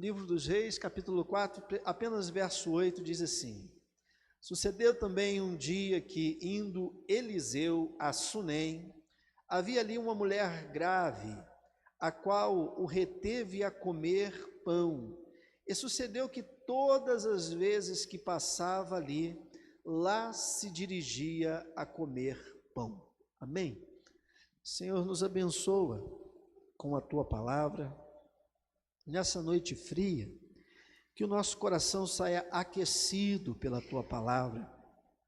Livro dos Reis, capítulo 4, apenas verso 8, diz assim: Sucedeu também um dia que, indo Eliseu a Sunem, havia ali uma mulher grave, a qual o reteve a comer pão. E sucedeu que todas as vezes que passava ali, lá se dirigia a comer pão. Amém? Senhor, nos abençoa com a Tua palavra. Nessa noite fria, que o nosso coração saia aquecido pela Tua palavra,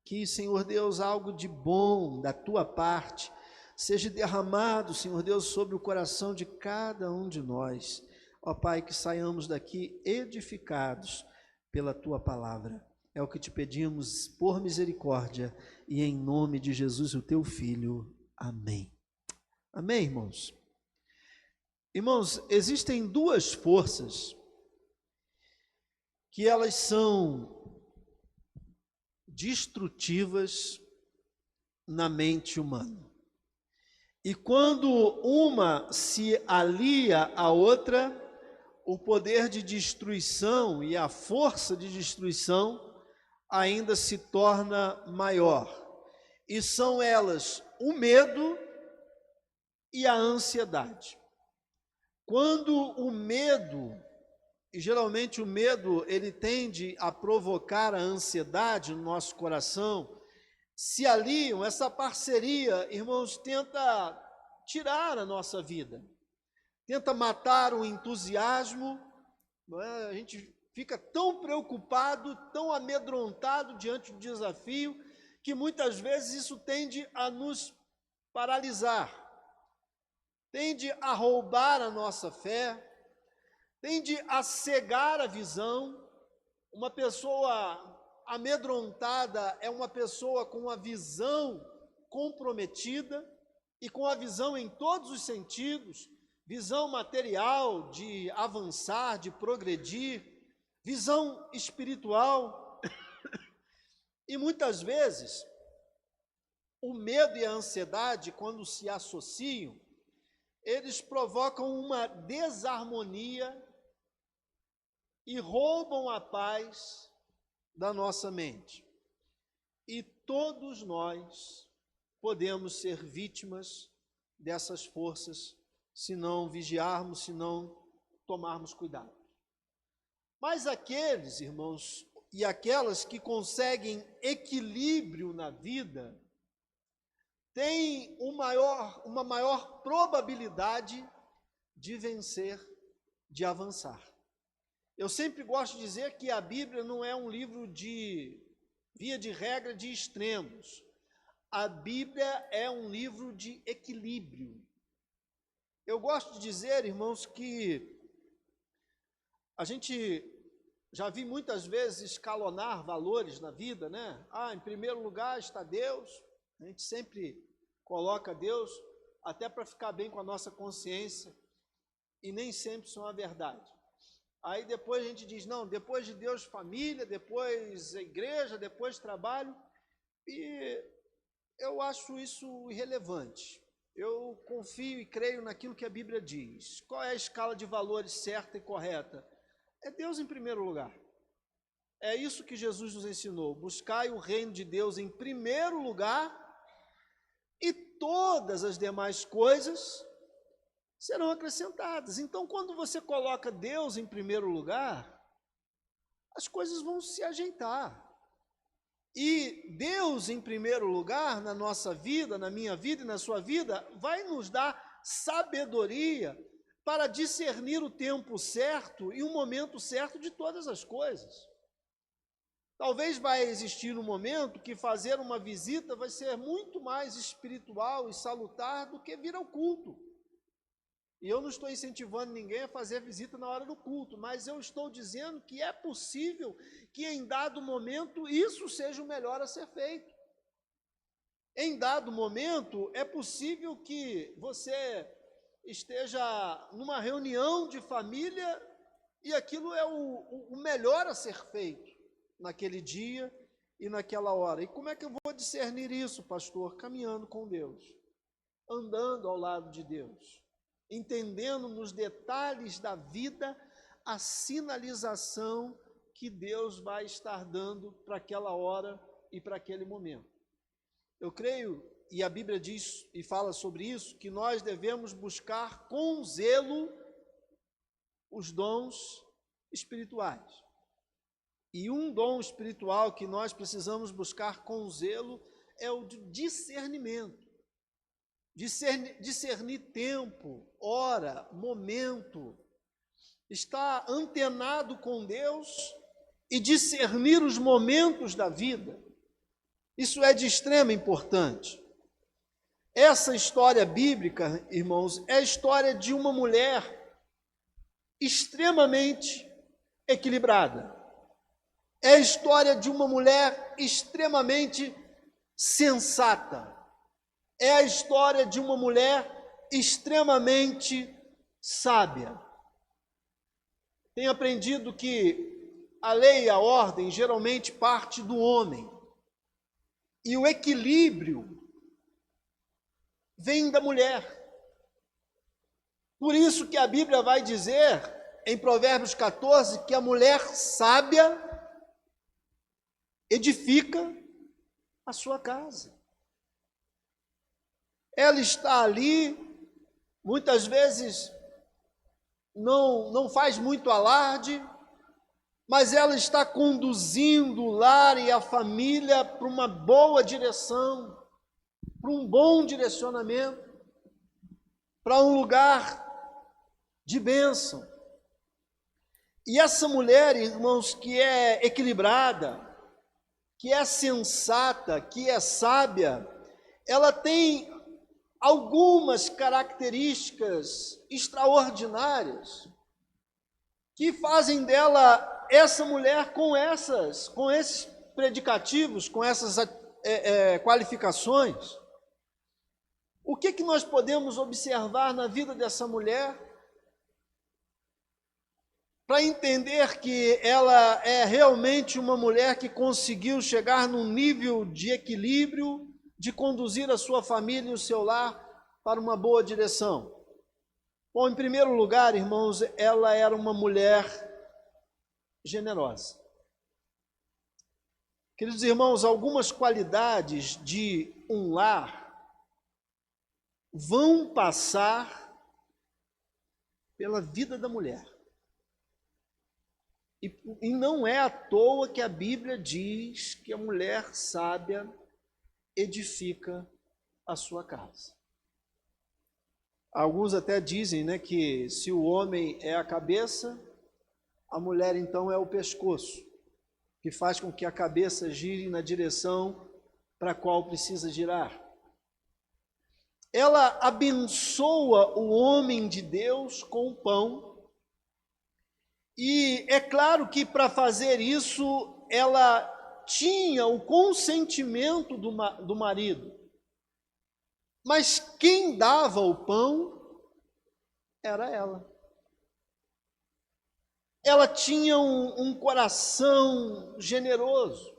que, Senhor Deus, algo de bom da Tua parte seja derramado, Senhor Deus, sobre o coração de cada um de nós. Ó Pai, que saiamos daqui edificados pela Tua palavra. É o que te pedimos por misericórdia e em nome de Jesus, o Teu Filho. Amém. Amém, irmãos? Irmãos, existem duas forças que elas são destrutivas na mente humana. E quando uma se alia à outra, o poder de destruição e a força de destruição ainda se torna maior. E são elas o medo e a ansiedade. Quando o medo, e geralmente o medo ele tende a provocar a ansiedade no nosso coração, se aliam, essa parceria, irmãos, tenta tirar a nossa vida, tenta matar o entusiasmo, não é? A gente fica tão preocupado, tão amedrontado diante do desafio, que muitas vezes isso tende a nos paralisar, tende a roubar a nossa fé, tende a cegar a visão. Uma pessoa amedrontada é uma pessoa com a visão comprometida e com a visão em todos os sentidos, visão material de avançar, de progredir, visão espiritual. E muitas vezes o medo e a ansiedade, quando se associam, eles provocam uma desarmonia e roubam a paz da nossa mente. E todos nós podemos ser vítimas dessas forças se não vigiarmos, se não tomarmos cuidado. Mas aqueles, irmãos, e aquelas que conseguem equilíbrio na vida, têm uma maior probabilidade de vencer, de avançar. Eu sempre gosto de dizer que a Bíblia não é um livro de, via de regra, de extremos. A Bíblia é um livro de equilíbrio. Eu gosto de dizer, irmãos, que a gente já vi muitas vezes escalonar valores na vida, né? Em primeiro lugar está Deus. A gente sempre coloca Deus até para ficar bem com a nossa consciência, e nem sempre são a verdade. Aí depois a gente diz, não, depois de Deus, família, depois a igreja, depois trabalho, e eu acho isso irrelevante. Eu confio e creio naquilo que a Bíblia diz. Qual é a escala de valores certa e correta? É Deus em primeiro lugar. É isso que Jesus nos ensinou, buscai o reino de Deus em primeiro lugar, e todas as demais coisas serão acrescentadas. Então, quando você coloca Deus em primeiro lugar, as coisas vão se ajeitar. E Deus em primeiro lugar na nossa vida, na minha vida e na sua vida, vai nos dar sabedoria para discernir o tempo certo e o momento certo de todas as coisas. Talvez vai existir um momento que fazer uma visita vai ser muito mais espiritual e salutar do que vir ao culto. E eu não estou incentivando ninguém a fazer visita na hora do culto, mas eu estou dizendo que é possível que em dado momento isso seja o melhor a ser feito. Em dado momento é possível que você esteja numa reunião de família e aquilo é o melhor a ser feito naquele dia e naquela hora. E como é que eu vou discernir isso, pastor? Caminhando com Deus, andando ao lado de Deus, entendendo nos detalhes da vida a sinalização que Deus vai estar dando para aquela hora e para aquele momento. Eu creio, e a Bíblia diz e fala sobre isso, que nós devemos buscar com zelo os dons espirituais. E um dom espiritual que nós precisamos buscar com zelo é o de discernimento. Discernir tempo, hora, momento, estar antenado com Deus e discernir os momentos da vida. Isso é de extrema importância. Essa história bíblica, irmãos, é a história de uma mulher extremamente equilibrada. É a história de uma mulher extremamente sensata. É a história de uma mulher extremamente sábia. Tenho aprendido que a lei e a ordem geralmente parte do homem. E o equilíbrio vem da mulher. Por isso que a Bíblia vai dizer, em Provérbios 14, que a mulher sábia edifica a sua casa. Ela está ali, muitas vezes não faz muito alarde, mas ela está conduzindo o lar e a família para uma boa direção, para um bom direcionamento, para um lugar de bênção. E essa mulher, irmãos, que é equilibrada, que é sensata, que é sábia, ela tem algumas características extraordinárias que fazem dela essa mulher com esses predicativos, com essas qualificações. O que nós podemos observar na vida dessa mulher para entender que ela é realmente uma mulher que conseguiu chegar num nível de equilíbrio, de conduzir a sua família e o seu lar para uma boa direção? Bom, em primeiro lugar, irmãos, ela era uma mulher generosa. Queridos irmãos, algumas qualidades de um lar vão passar pela vida da mulher. E não é à toa que a Bíblia diz que a mulher sábia edifica a sua casa. Alguns até dizem, né, que se o homem é a cabeça, a mulher então é o pescoço, que faz com que a cabeça gire na direção para a qual precisa girar. Ela abençoa o homem de Deus com o pão, e é claro que para fazer isso ela tinha o consentimento do marido. Mas quem dava o pão era ela. Ela tinha um coração generoso.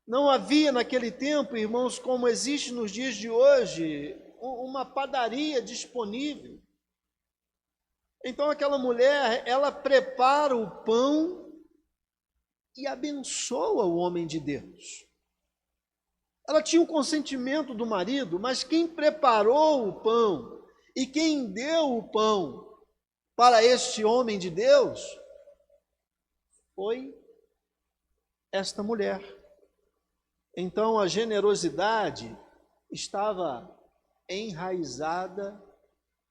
Não havia naquele tempo, irmãos, como existe nos dias de hoje, uma padaria disponível. Então aquela mulher, ela prepara o pão e abençoa o homem de Deus. Ela tinha o consentimento do marido, mas quem preparou o pão e quem deu o pão para este homem de Deus foi esta mulher. Então a generosidade estava enraizada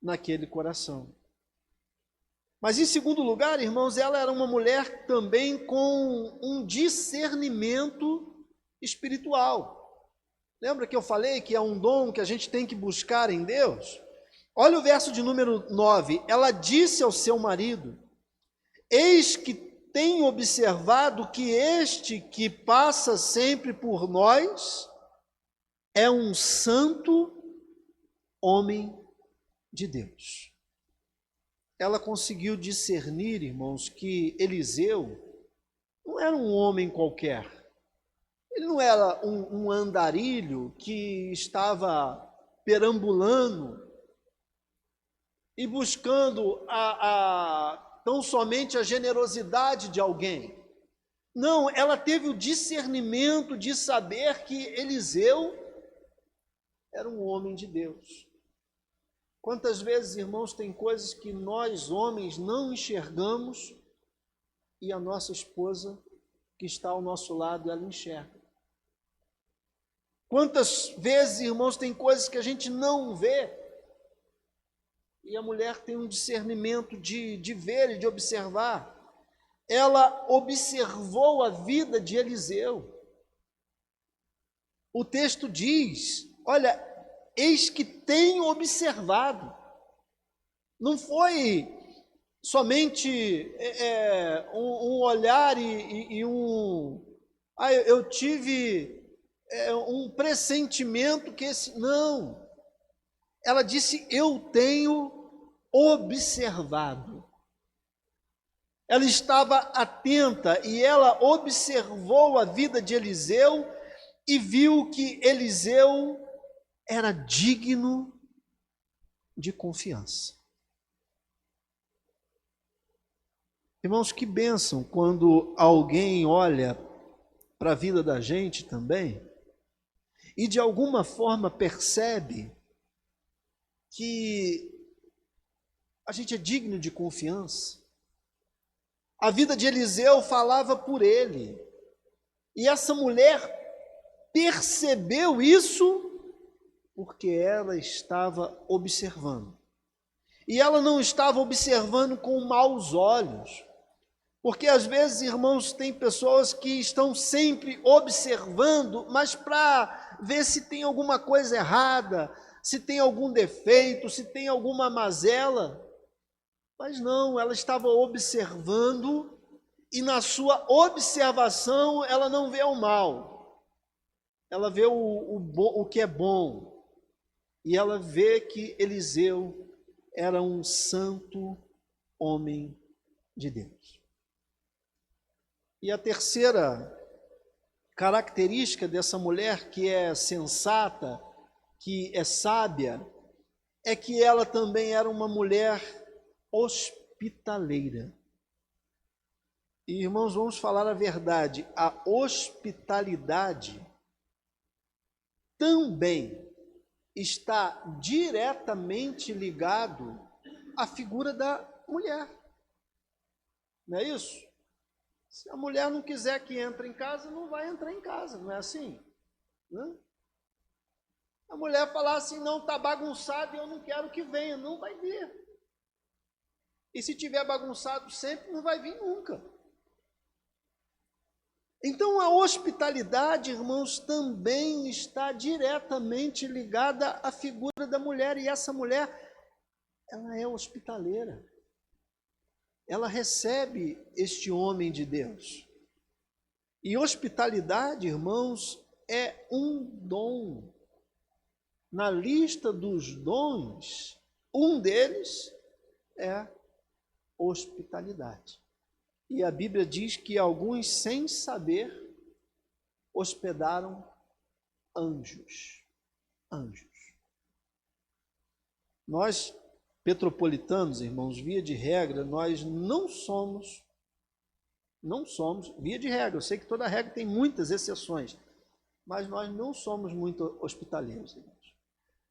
naquele coração. Mas em segundo lugar, irmãos, ela era uma mulher também com um discernimento espiritual. Lembra que eu falei que é um dom que a gente tem que buscar em Deus? Olha o verso de número 9. Ela disse ao seu marido: eis que tenho observado que este que passa sempre por nós é um santo homem de Deus. Ela conseguiu discernir, irmãos, que Eliseu não era um homem qualquer. Ele não era um andarilho que estava perambulando e buscando tão somente a generosidade de alguém. Não, ela teve o discernimento de saber que Eliseu era um homem de Deus. Quantas vezes, irmãos, tem coisas que nós, homens, não enxergamos e a nossa esposa, que está ao nosso lado, ela enxerga. Quantas vezes, irmãos, tem coisas que a gente não vê e a mulher tem um discernimento de ver e de observar. Ela observou a vida de Eliseu. O texto diz, olha, eis que tenho observado. Não foi somente um olhar e um... eu tive um pressentimento que esse... Não. Ela disse, eu tenho observado. Ela estava atenta e ela observou a vida de Eliseu e viu que Eliseu era digno de confiança. Irmãos, que bênção quando alguém olha para a vida da gente também e de alguma forma percebe que a gente é digno de confiança. A vida de Eliseu falava por ele. E essa mulher percebeu isso porque ela estava observando. E ela não estava observando com maus olhos. Porque às vezes, irmãos, tem pessoas que estão sempre observando, mas para ver se tem alguma coisa errada, se tem algum defeito, se tem alguma mazela. Mas não, ela estava observando e na sua observação ela não vê o mal. Ela vê o que é bom. E ela vê que Eliseu era um santo homem de Deus. E a terceira característica dessa mulher, que é sensata, que é sábia, é que ela também era uma mulher hospitaleira. E, irmãos, vamos falar a verdade, a hospitalidade também está diretamente ligado à figura da mulher. Não é isso? Se a mulher não quiser que entre em casa, não vai entrar em casa, não é assim? Não? A mulher falar assim, não, está bagunçado e eu não quero que venha, não vai vir. E se tiver bagunçado sempre, não vai vir nunca. Então a hospitalidade, irmãos, também está diretamente ligada à figura da mulher. E essa mulher, ela é hospitaleira. Ela recebe este homem de Deus. E hospitalidade, irmãos, é um dom. Na lista dos dons, um deles é hospitalidade. E a Bíblia diz que alguns, sem saber, hospedaram anjos. Anjos. Nós, petropolitanos, irmãos, via de regra, nós não somos, via de regra, eu sei que toda regra tem muitas exceções, mas nós não somos muito hospitaleiros, irmãos.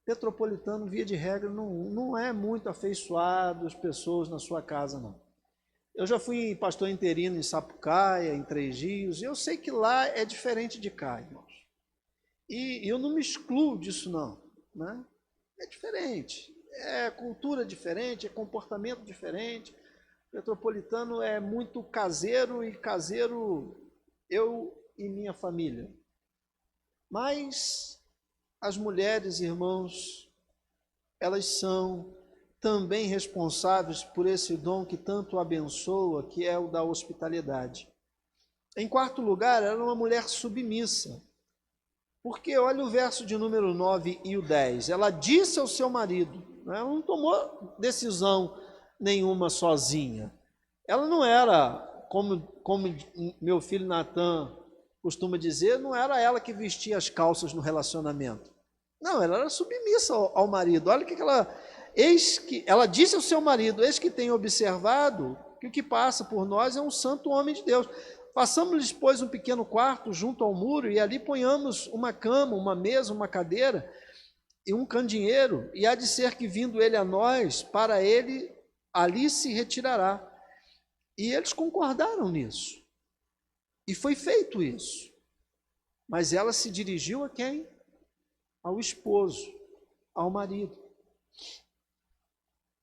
Petropolitano, via de regra, não é muito afeiçoado às pessoas na sua casa, não. Eu já fui pastor interino em Sapucaia, em Três Rios, e eu sei que lá é diferente de cá, irmãos. E eu não me excluo disso, não. Né? É diferente, é cultura diferente, é comportamento diferente. Petropolitano é muito caseiro, e caseiro eu e minha família. Mas as mulheres, irmãos, elas são também responsáveis por esse dom que tanto abençoa, que é o da hospitalidade. Em quarto lugar, ela era uma mulher submissa. Porque olha o verso de número 9 e o 10. Ela disse ao seu marido, né, ela não tomou decisão nenhuma sozinha. Ela não era, como meu filho Natan costuma dizer, não era ela que vestia as calças no relacionamento. Não, ela era submissa ao marido. Olha o que ela... ela disse ao seu marido, eis que tenho observado que o que passa por nós é um santo homem de Deus. Façamos-lhes, pois, um pequeno quarto junto ao muro, e ali ponhamos uma cama, uma mesa, uma cadeira e um candeeiro, e há de ser que, vindo ele a nós, para ele ali se retirará. E eles concordaram nisso. E foi feito isso. Mas ela se dirigiu a quem? Ao esposo, ao marido.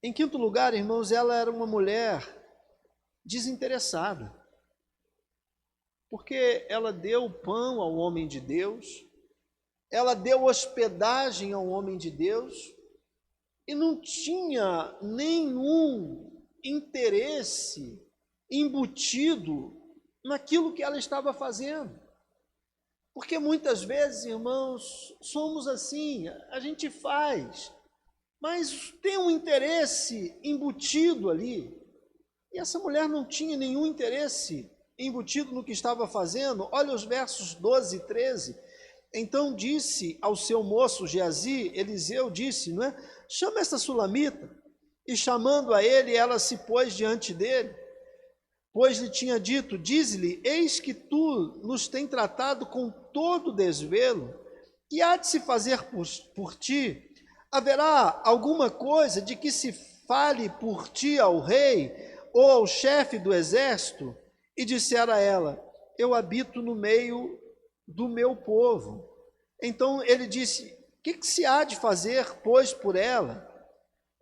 Em quinto lugar, irmãos, ela era uma mulher desinteressada. Porque ela deu pão ao homem de Deus, ela deu hospedagem ao homem de Deus, e não tinha nenhum interesse embutido naquilo que ela estava fazendo. Porque muitas vezes, irmãos, somos assim, a gente faz, mas tem um interesse embutido ali. E essa mulher não tinha nenhum interesse embutido no que estava fazendo. Olha os versos 12 e 13. Então disse ao seu moço Geazi, Eliseu disse, não é? Chama essa sulamita. E chamando a ele, ela se pôs diante dele, pois lhe tinha dito, dize-lhe, eis que tu nos tem tratado com todo desvelo, e há de se fazer por ti? Haverá alguma coisa de que se fale por ti ao rei, ou ao chefe do exército? E dissera a ela, eu habito no meio do meu povo. Então ele disse, o que se há de fazer, pois, por ela?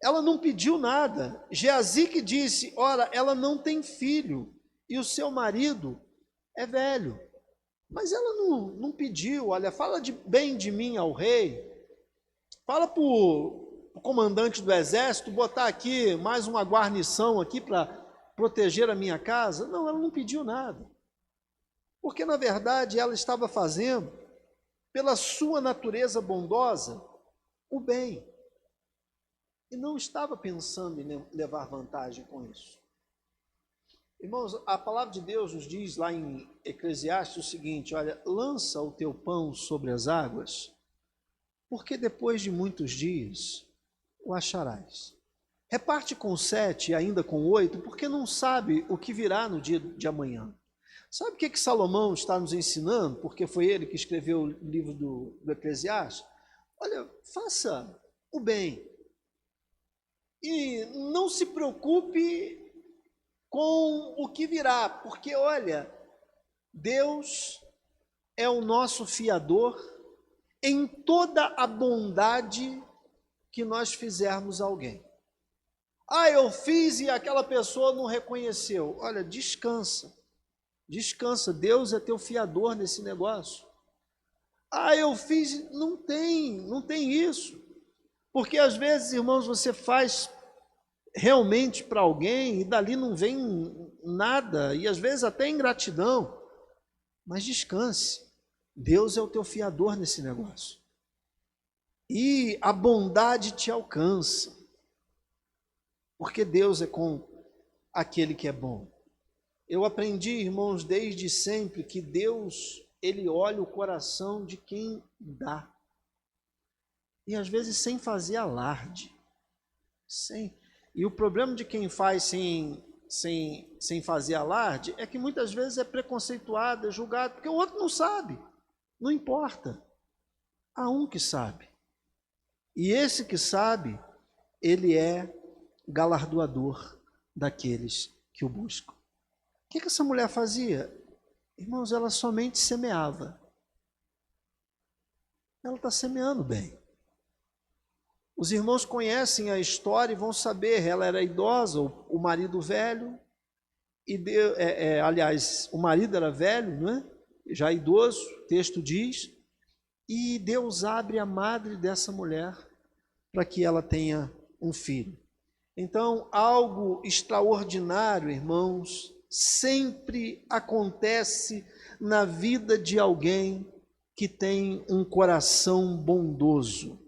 Ela não pediu nada. Geazi que disse, ora, ela não tem filho, e o seu marido é velho. Mas ela não pediu, olha, fala bem de mim ao rei, fala para o comandante do exército botar aqui mais uma guarnição aqui para proteger a minha casa. Não, ela não pediu nada. Porque, na verdade, ela estava fazendo, pela sua natureza bondosa, o bem. E não estava pensando em levar vantagem com isso. Irmãos, a palavra de Deus nos diz lá em Eclesiastes o seguinte, olha, lança o teu pão sobre as águas, porque depois de muitos dias o acharás. Reparte com 7 e ainda com 8, porque não sabe o que virá no dia de amanhã. Sabe o que Salomão está nos ensinando? Porque foi ele que escreveu o livro do Eclesiastes. Olha, faça o bem. E não se preocupe com o que virá, porque, olha, Deus é o nosso fiador em toda a bondade que nós fizermos a alguém. Ah, eu fiz e aquela pessoa não reconheceu. Olha, descansa. Descansa, Deus é teu fiador nesse negócio. Ah, eu fiz, não tem isso. Porque às vezes, irmãos, você faz realmente para alguém e dali não vem nada, e às vezes até ingratidão. Mas descanse, Deus é o teu fiador nesse negócio. E a bondade te alcança, porque Deus é com aquele que é bom. Eu aprendi, irmãos, desde sempre que Deus, Ele olha o coração de quem dá. E às vezes sem fazer alarde. E o problema de quem faz sem fazer alarde é que muitas vezes é preconceituado, é julgado, porque o outro não sabe. Não importa. Há um que sabe. E esse que sabe, ele é galardoador daqueles que o buscam. O que essa mulher fazia? Irmãos, ela somente semeava. Ela está semeando bem. Os irmãos conhecem a história e vão saber, ela era idosa, o marido velho, aliás, o marido era velho, não é? Já idoso, o texto diz, e Deus abre a madre dessa mulher para que ela tenha um filho. Então, algo extraordinário, irmãos, sempre acontece na vida de alguém que tem um coração bondoso,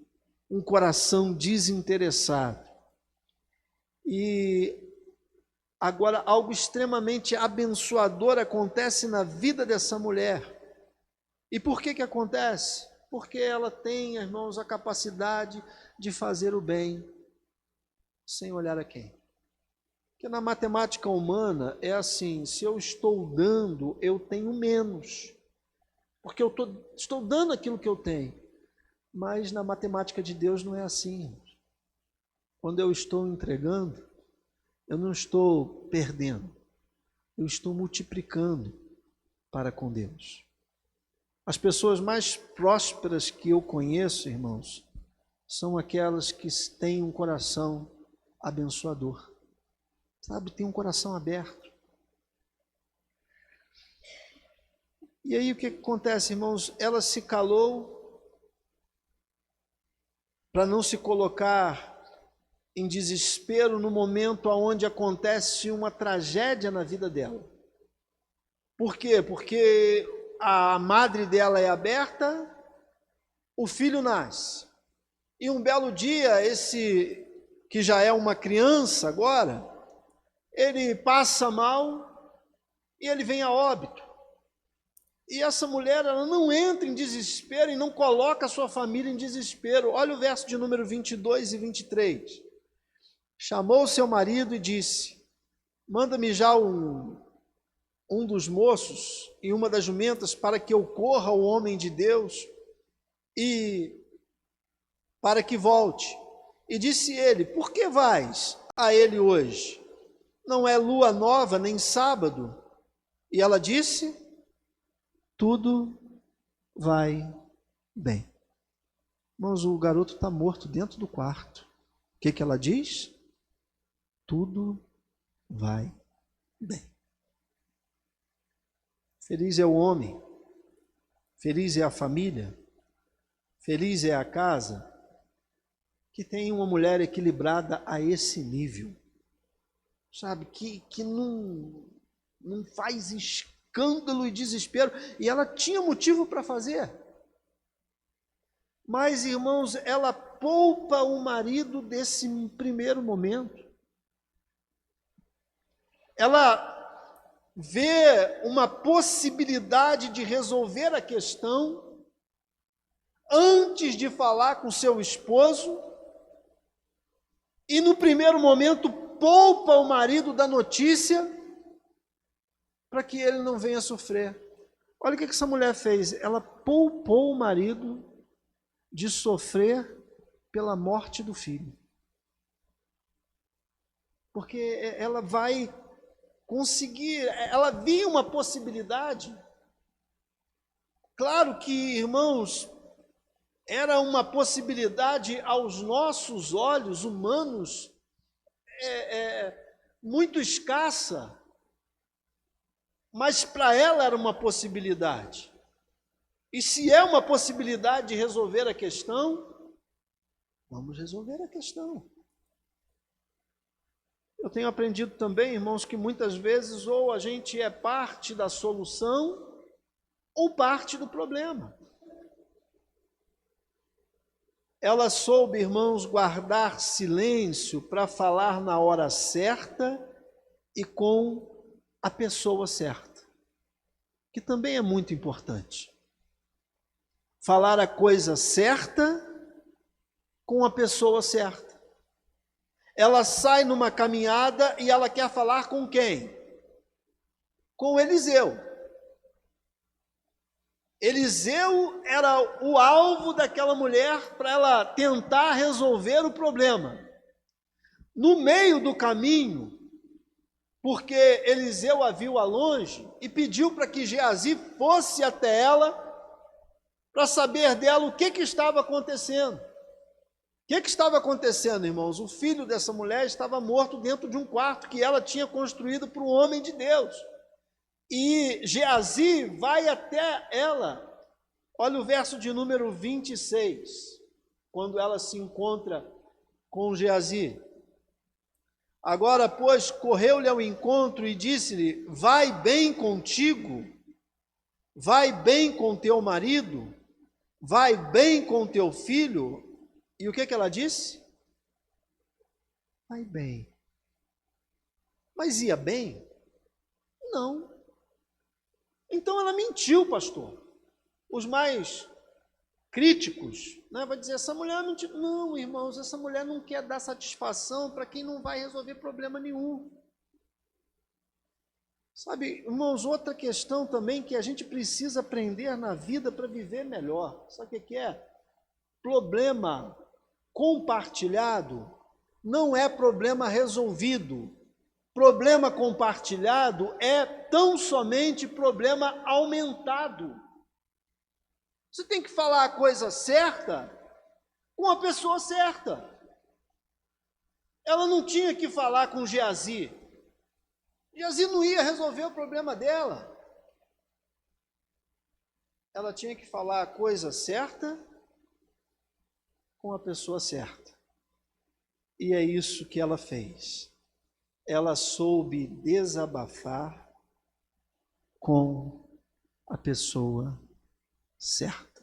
um coração desinteressado. E agora, algo extremamente abençoador acontece na vida dessa mulher. E por que acontece? Porque ela tem, irmãos, a capacidade de fazer o bem sem olhar a quem. Porque na matemática humana é assim, se eu estou dando, eu tenho menos. Porque eu estou dando aquilo que eu tenho. Mas na matemática de Deus não é assim. Quando eu estou entregando, eu não estou perdendo. Eu estou multiplicando para com Deus. As pessoas mais prósperas que eu conheço, irmãos, são aquelas que têm um coração abençoador. Sabe, tem um coração aberto. E aí o que acontece, irmãos? Ela se calou para não se colocar em desespero no momento onde acontece uma tragédia na vida dela. Por quê? Porque a madre dela é aberta, o filho nasce. E um belo dia, esse que já é uma criança agora, ele passa mal e ele vem a óbito. E essa mulher, ela não entra em desespero e não coloca a sua família em desespero. Olha o verso de número 22 e 23. Chamou seu marido e disse: manda-me já um dos moços e uma das jumentas para que eu corra ao homem de Deus e para que volte. E disse ele: por que vais a ele hoje? Não é lua nova, nem sábado. E ela disse: tudo vai bem. Mas o garoto está morto dentro do quarto. O que ela diz? Tudo vai bem. Feliz é o homem, feliz é a família, feliz é a casa que tem uma mulher equilibrada a esse nível. Sabe, que não faz escândalo e desespero. E ela tinha motivo para fazer. Mas, irmãos, ela poupa o marido desse primeiro momento. Ela vê uma possibilidade de resolver a questão antes de falar com seu esposo. E no primeiro momento poupa o marido da notícia para que ele não venha sofrer. Olha o que essa mulher fez. Ela poupou o marido de sofrer pela morte do filho. Porque ela vai conseguir, ela via uma possibilidade. Claro que, irmãos, era uma possibilidade aos nossos olhos humanos muito escassa, mas para ela era uma possibilidade. E se é uma possibilidade de resolver a questão, vamos resolver a questão. Eu tenho aprendido também, irmãos, que muitas vezes ou a gente é parte da solução ou parte do problema. Ela soube, irmãos, guardar silêncio para falar na hora certa e com a pessoa certa, que também é muito importante. Falar a coisa certa com a pessoa certa. Ela sai numa caminhada e ela quer falar com quem? Com Eliseu. Eliseu era o alvo daquela mulher para ela tentar resolver o problema. No meio do caminho, porque Eliseu a viu a longe e pediu para que Geazi fosse até ela para saber dela o que estava acontecendo. O que estava acontecendo, irmãos? O filho dessa mulher estava morto dentro de um quarto que ela tinha construído para o homem de Deus. E Geazi vai até ela. Olha o verso de número 26, quando ela se encontra com Geazi. Agora, pois, correu-lhe ao encontro e disse-lhe: vai bem contigo? Vai bem com teu marido? Vai bem com teu filho? E o que ela disse? Vai bem. Mas ia bem? Não. Então ela mentiu, pastor. Os mais críticos, né, vai dizer, essa mulher mentiu. Não, irmãos, essa mulher não quer dar satisfação para quem não vai resolver problema nenhum. Sabe, irmãos, outra questão também que a gente precisa aprender na vida para viver melhor. Sabe o que é? Problema compartilhado não é problema resolvido. Problema compartilhado é tão somente problema aumentado. Você tem que falar a coisa certa com a pessoa certa. Ela não tinha que falar com Geazi. Geazi não ia resolver o problema dela. Ela tinha que falar a coisa certa com a pessoa certa. E é isso que ela fez. Ela soube desabafar com a pessoa certa.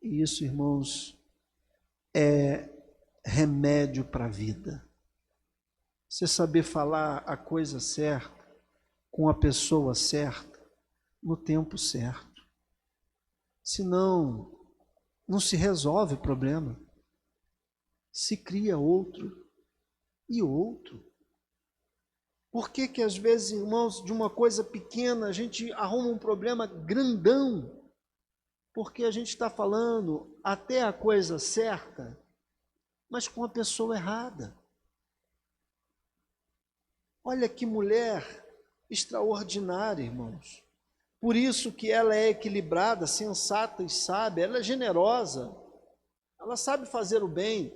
E isso, irmãos, é remédio para a vida. Você saber falar a coisa certa com a pessoa certa no tempo certo. Senão, não se resolve o problema. Se cria outro e outro. Por que que às vezes, irmãos, de uma coisa pequena a gente arruma um problema grandão? Porque a gente está falando até a coisa certa, mas com a pessoa errada. Olha que mulher extraordinária, irmãos. Por isso que ela é equilibrada, sensata e sábia, ela é generosa, ela sabe fazer o bem.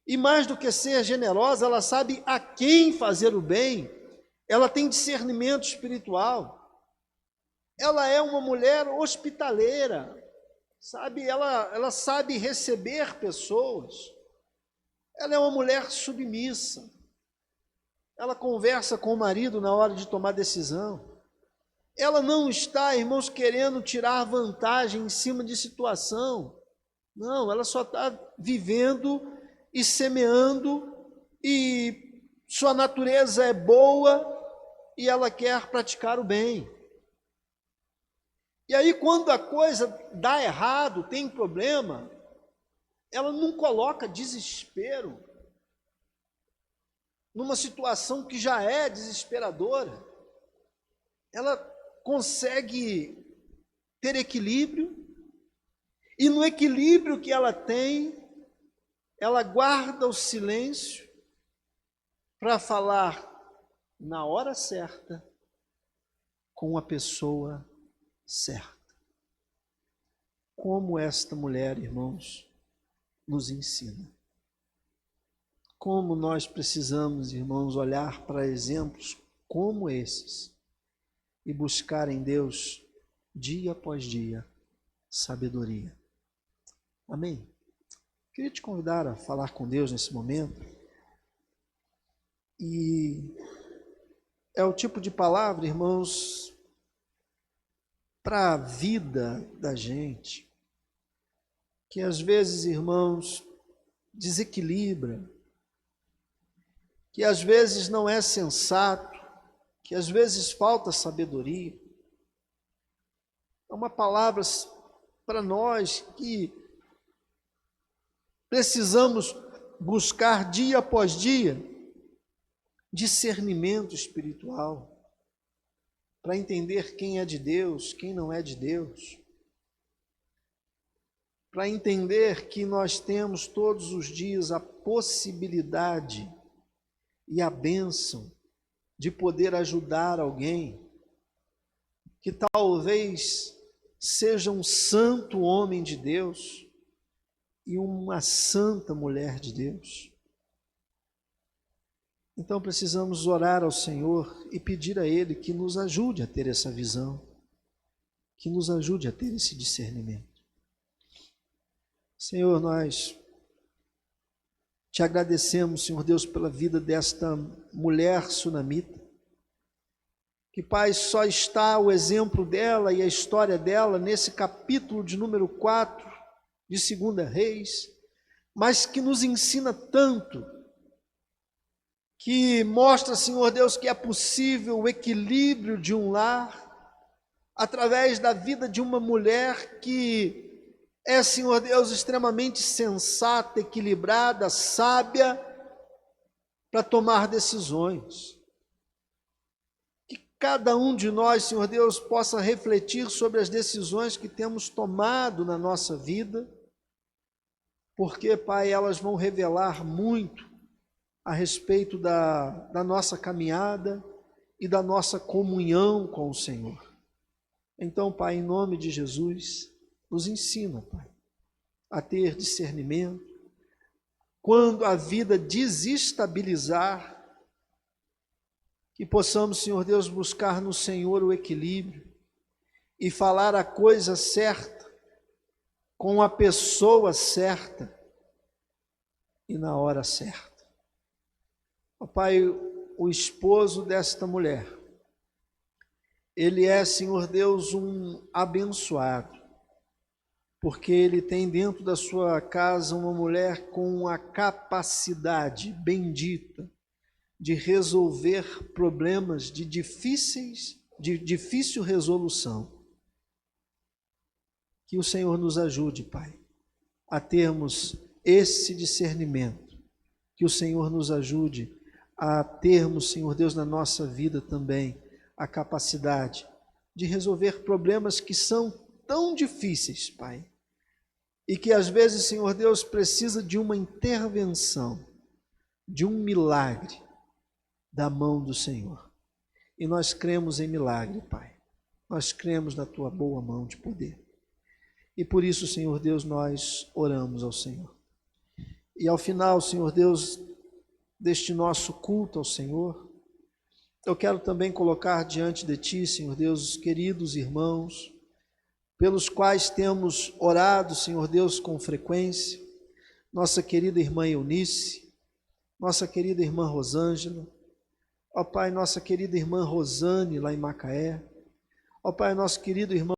E mais do que ser generosa, ela sabe a quem fazer o bem, ela tem discernimento espiritual. Ela é uma mulher hospitaleira, sabe? Ela sabe receber pessoas. Ela é uma mulher submissa. Ela conversa com o marido na hora de tomar decisão. Ela não está, irmãos, querendo tirar vantagem em cima de situação. Não, ela só está vivendo e semeando, e sua natureza é boa e ela quer praticar o bem. E aí, quando a coisa dá errado, tem problema, ela não coloca desespero numa situação que já é desesperadora. Ela consegue ter equilíbrio, e no equilíbrio que ela tem, ela guarda o silêncio para falar na hora certa com a pessoa certa. Como esta mulher, irmãos, nos ensina. Como nós precisamos, irmãos, olhar para exemplos como esses e buscar em Deus, dia após dia, sabedoria. Amém? Queria te convidar a falar com Deus nesse momento. E é o tipo de palavra, irmãos, para a vida da gente, que às vezes, irmãos, desequilibra, que às vezes não é sensato, que às vezes falta sabedoria. É uma palavra para nós que precisamos buscar dia após dia discernimento espiritual para entender quem é de Deus, quem não é de Deus, para entender que nós temos todos os dias a possibilidade e a bênção de poder ajudar alguém que talvez seja um santo homem de Deus e uma santa mulher de Deus. Então precisamos orar ao Senhor e pedir a Ele que nos ajude a ter essa visão, que nos ajude a ter esse discernimento. Senhor, nós te agradecemos, Senhor Deus, pela vida desta mulher sunamita, que, Pai, só está o exemplo dela e a história dela nesse capítulo de número 4 de 2 Reis, mas que nos ensina tanto, que mostra, Senhor Deus, que é possível o equilíbrio de um lar através da vida de uma mulher que é, Senhor Deus, extremamente sensata, equilibrada, sábia para tomar decisões. cada um de nós, Senhor Deus, possa refletir sobre as decisões que temos tomado na nossa vida, porque, Pai, elas vão revelar muito a respeito da nossa caminhada e da nossa comunhão com o Senhor. Então, Pai, em nome de Jesus, nos ensina, Pai, a ter discernimento. Quando a vida desestabilizar, que possamos, Senhor Deus, buscar no Senhor o equilíbrio e falar a coisa certa, com a pessoa certa e na hora certa. Ó Pai, o esposo desta mulher, ele é, Senhor Deus, um abençoado, porque ele tem dentro da sua casa uma mulher com a capacidade bendita de resolver problemas de difícil resolução. Que o Senhor nos ajude, Pai, a termos esse discernimento. Que o Senhor nos ajude a termos, Senhor Deus, na nossa vida também, a capacidade de resolver problemas que são tão difíceis, Pai, e que às vezes, Senhor Deus, precisa de uma intervenção, de um milagre da mão do Senhor. E nós cremos em milagre, Pai. Nós cremos na Tua boa mão de poder. E por isso, Senhor Deus, nós oramos ao Senhor. E ao final, Senhor Deus, deste nosso culto ao Senhor, eu quero também colocar diante de Ti, Senhor Deus, os queridos irmãos, pelos quais temos orado, Senhor Deus, com frequência, nossa querida irmã Eunice, nossa querida irmã Rosângela, ó Pai, nossa querida irmã Rosane, lá em Macaé, ó Pai, nosso querido irmão